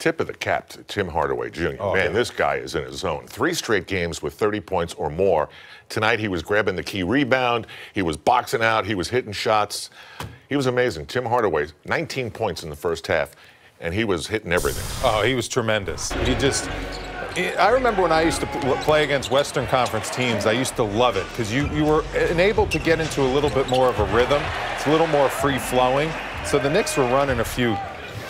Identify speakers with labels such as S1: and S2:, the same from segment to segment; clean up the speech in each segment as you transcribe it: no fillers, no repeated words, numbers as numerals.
S1: tip of the cap to Tim Hardaway Jr. Man, this guy is in his zone. 3 straight games with 30 points or more. Tonight he was grabbing the key rebound. He was boxing out. He was hitting shots. He was amazing. Tim Hardaway, 19 points in the first half, and he was hitting everything.
S2: Oh, he was tremendous. I remember when I used to play against Western Conference teams, I used to love it because you were enabled to get into a little bit more of a rhythm. It's a little more free-flowing. So the Knicks were running a few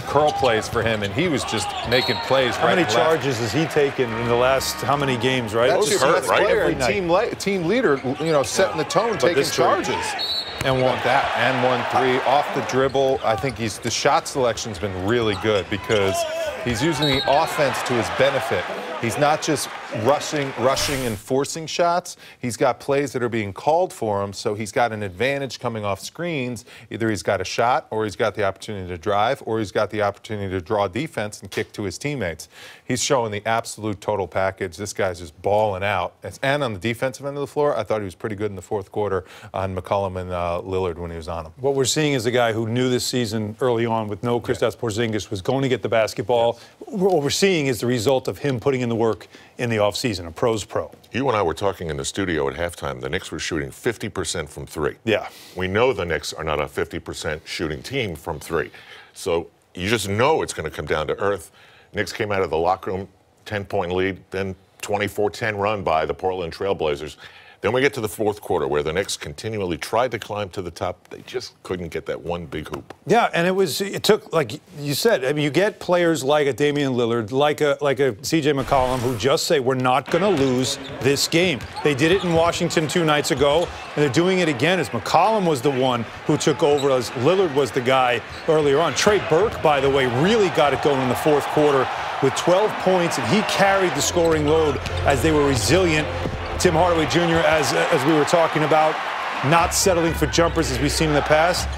S2: curl plays for him, and he was just making plays.
S3: How many charges has he taken in the last how many games, right?
S2: That's your best player and team leader, setting the tone, taking charges. And won that. And won 3 off the dribble. I think the shot selection's been really good because he's using the offense to his benefit. He's not just rushing and forcing shots. He's got plays that are being called for him, so he's got an advantage coming off screens. Either he's got a shot, or he's got the opportunity to drive, or he's got the opportunity to draw defense and kick to his teammates. He's showing the absolute total package. This guy's just balling out. And on the defensive end of the floor, I thought he was pretty good in the fourth quarter on McCollum and Lillard when he was on him.
S3: What we're seeing is a guy who knew this season early on with no Kristaps Porzingis was going to get the basketball. Yes. What we're seeing is the result of him putting in the work in the offseason, a pro's pro.
S1: You and I were talking in the studio at halftime. The Knicks were shooting 50% from 3.
S3: Yeah.
S1: We know the Knicks are not a 50% shooting team from 3. So you just know it's going to come down to earth. Knicks came out of the locker room, 10-point lead, then 24-10 run by the Portland Trail Blazers. Then we get to the fourth quarter where the Knicks continually tried to climb to the top. They just couldn't get that one big hoop.
S3: Yeah, and it took, like you said, I mean, you get players like a Damian Lillard, like a C.J. McCollum, who just say, we're not going to lose this game. They did it in Washington 2 nights ago, and they're doing it again as McCollum was the one who took over, as Lillard was the guy earlier on. Trey Burke, by the way, really got it going in the fourth quarter with 12 points, and he carried the scoring load as they were resilient. Tim Hardaway Jr., as we were talking about, not settling for jumpers as we've seen in the past.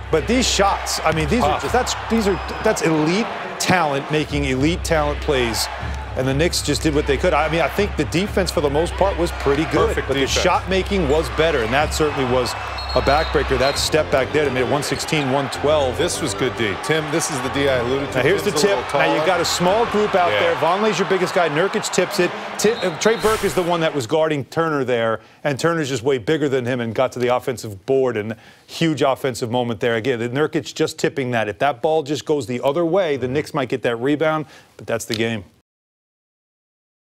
S3: But these shots, I mean, that's elite talent making elite talent plays. And the Knicks just did what they could. I mean, I think the defense for the most part was pretty good.
S2: Perfect
S3: but
S2: defense.
S3: The shot making was better, and that certainly was a backbreaker. That step back there, they made it 116-112.
S2: This was good D. Tim, this is the D I alluded to.
S3: Now here's the tip. Now you've got a small group out there. Vonleh's your biggest guy. Nurkic tips it. Trey Burke is the one that was guarding Turner there, and Turner's just way bigger than him and got to the offensive board, and huge offensive moment there. Again, the Nurkic just tipping that. If that ball just goes the other way, the Knicks might get that rebound, but that's the game.